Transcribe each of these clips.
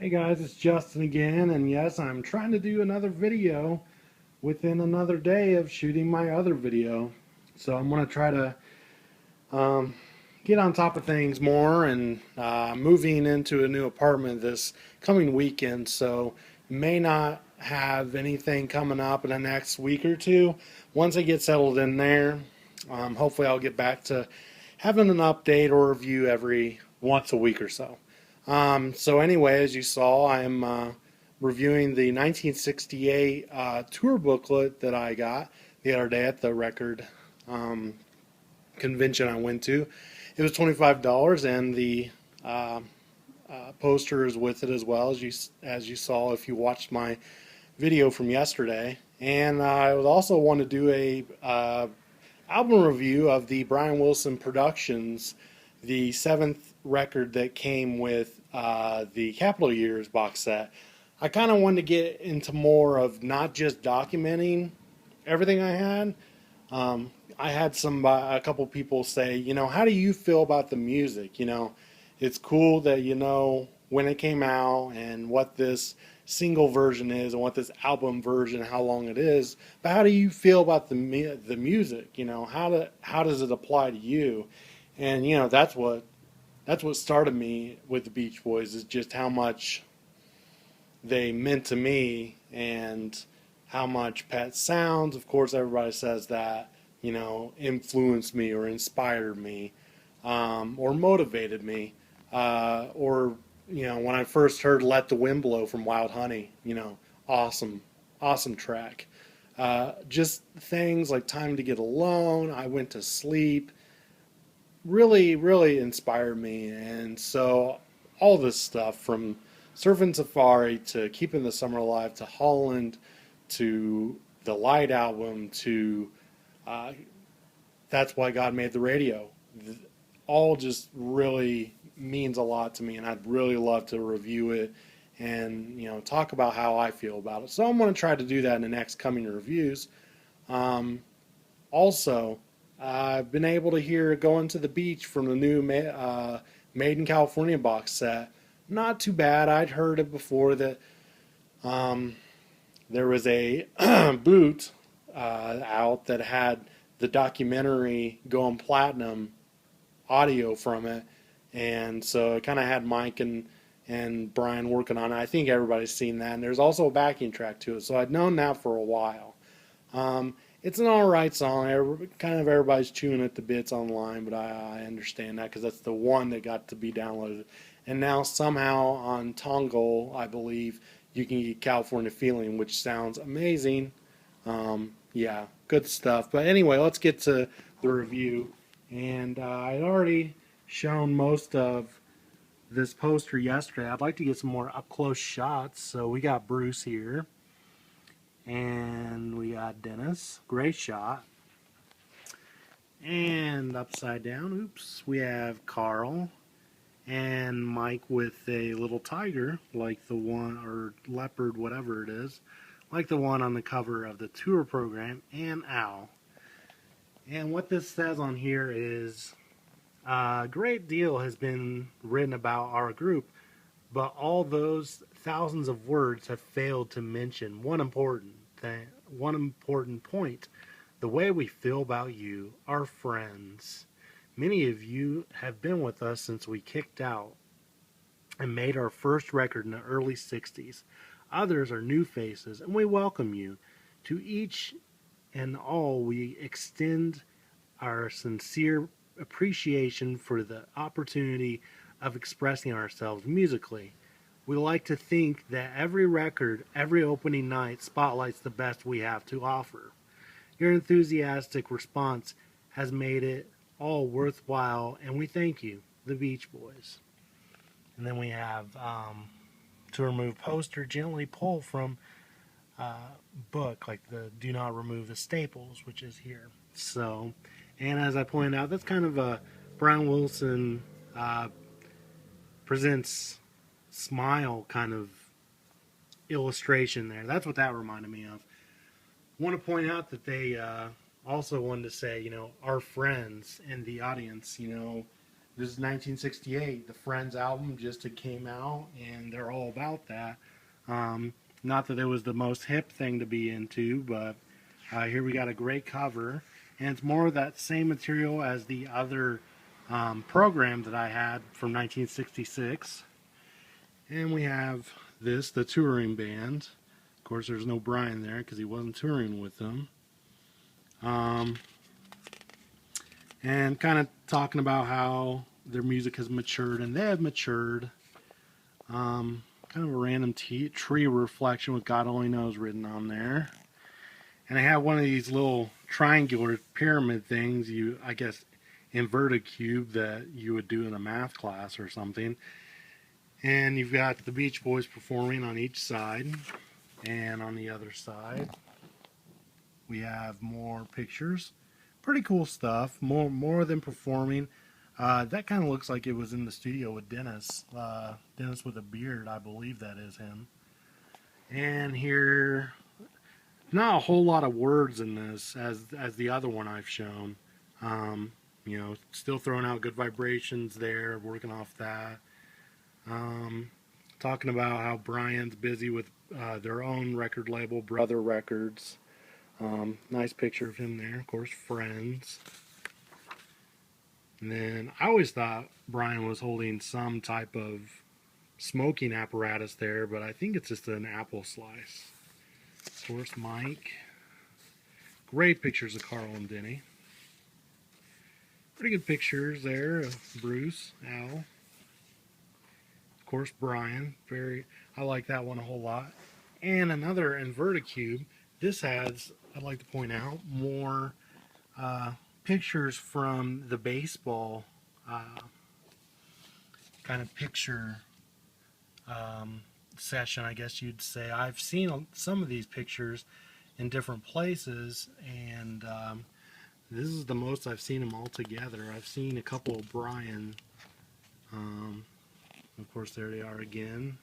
Hey guys, it's Justin again, and yes, I'm trying to do another video within another day of shooting my other video. So I'm going to try to um, get on top of things more and moving into a new apartment this coming weekend. So may not have anything coming up in the next week or two. Once I get settled in there, hopefully I'll get back to having an update or review every once a week or so. So anyway, as you saw, I'm reviewing the 1968 tour booklet that I got the other day at the record um, convention I went to. It was $25, and the uh, poster is with it as well as you saw if you watched my video from yesterday. And I would also want to do a album review of the Brian Wilson Productions, the seventh record that came with the Capitol Years box set. I kind of wanted to get into more of not just documenting everything I had. I had a couple people say, how do you feel about the music? It's cool that you know when it came out and what this single version is and what this album version, how long it is. But how do you feel about the music? How does it apply to you? And that's what started me with the Beach Boys is just how much they meant to me and how much Pet Sounds, of course, everybody says that, influenced me or inspired me or motivated me. Or, when I first heard Let the Wind Blow from Wild Honey, awesome, awesome track. Just things like Time to Get Alone, I Went to Sleep, really, really inspired me. And so all this stuff from Surfing Safari to Keeping the Summer Alive to Holland to the Light album to uh, That's Why God Made the Radio, all just really means a lot to me, and I'd really love to review it and talk about how I feel about it. So I'm going to try to do that in the next coming reviews. Um, Also, I've been able to hear Going to the Beach from the new Made in California box set. Not too bad. I'd heard it before that um, there was a boot out that had the documentary going platinum audio from it, and so it kind of had Mike and Brian working on it. I think everybody's seen that, and there's also a backing track to it, so I'd known that for a while. It's an all right song. Kind of everybody's chewing at the bits online, but I understand that because that's the one that got to be downloaded. And now somehow on Tongle, I believe you can get California Feeling, which sounds amazing. Yeah, good stuff. But anyway, let's get to the review. And I'd already shown most of this poster yesterday. I'd like to get some more up close shots. So we got Bruce here. And we got Dennis. Great shot. And upside down, oops, we have Carl and Mike with a little tiger, like the one, or leopard, whatever it is, like the one on the cover of the tour program, and Al. And what this says on here is a great deal has been written about our group, but all those thousands of words have failed to mention one important point: the way we feel about you, our friends. Many of you have been with us since we kicked out and made our first record in the early 60s. Others are new faces, and we welcome you. To each and all, we extend our sincere appreciation for the opportunity of expressing ourselves musically. We like to think that every record, every opening night spotlights the best we have to offer. Your enthusiastic response has made it all worthwhile, and we thank you, the Beach Boys. And then we have to remove poster, gently pull from book, like the do not remove the staples, which is here. So, and as I pointed out, that's kind of a Brian Wilson presents Smile kind of illustration there. That's what that reminded me of. I want to point out that they also wanted to say, our friends in the audience, This is 1968. The Friends album just had came out, and they're all about that. Um, Not that it was the most hip thing to be into, but here we got a great cover, and it's more of that same material as the other program that I had from 1966. And we have this, the touring band. Of course, there's no Brian there because he wasn't touring with them. And kind of talking about how their music has matured, and they have matured. Kind of a random tree reflection with God Only Knows written on there. And I have one of these little triangular pyramid things, I guess, inverted cube that you would do in a math class or something. And you've got the Beach Boys performing on each side. And on the other side, we have more pictures. Pretty cool stuff. More of them performing. That kind of looks like it was in the studio with Dennis. Dennis with a beard, I believe that is him. And here, not a whole lot of words in this as the other one I've shown. You know, still throwing out good vibrations there, working off that. Talking about how Brian's busy with their own record label, Brother Records. Nice picture of him there, of course, Friends. And then I always thought Brian was holding some type of smoking apparatus there, but I think it's just an apple slice. Of course, Mike. Great pictures of Carl and Denny. Pretty good pictures there of Bruce, Al. Of course, Brian. I like that one a whole lot. And another inverted cube. This has, I'd like to point out, more pictures from the baseball kind of picture session, I guess you'd say. I've seen some of these pictures in different places, and this is the most I've seen them all together. I've seen a couple of Brian. Of course, there they are again.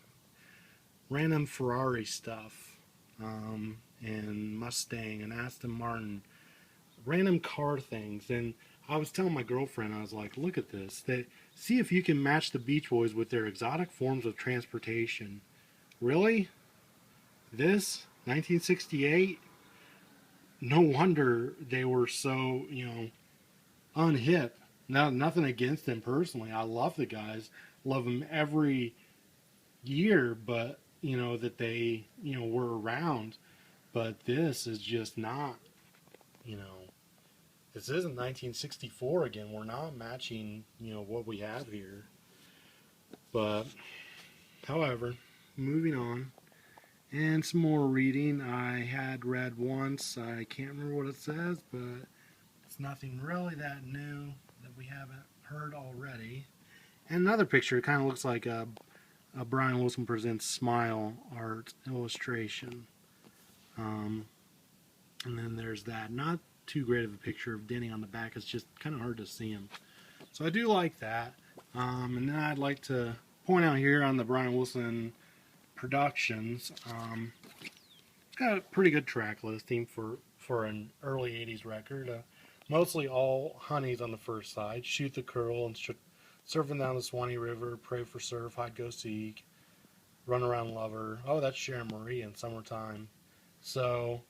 Random Ferrari stuff, and Mustang and Aston Martin. Random car things. And I was telling my girlfriend, I was like, look at this. See if you can match the Beach Boys with their exotic forms of transportation. Really? This? 1968? No wonder they were so, unhip. Now, nothing against them personally. I love the guys. Love them every year, but, that they, were around. But this is just not, this isn't 1964 again. We're not matching, what we have here. But, however, moving on. And some more reading. I had read once. I can't remember what it says, but it's nothing really that new that we haven't heard already. And another picture, it kind of looks like a Brian Wilson Presents Smile art illustration. And then there's that. Not too great of a picture of Denny on the back. It's just kind of hard to see him. So I do like that. And then I'd like to point out here on the Brian Wilson Productions, it's got a pretty good track listing for an early 80s record. Mostly all honeys on the first side. Shoot the Curl and Surfing Down the Swanee River, Pray for Surf, Hide Go Seek, Run Around Lover. Oh, that's Sharon Marie in Summertime. So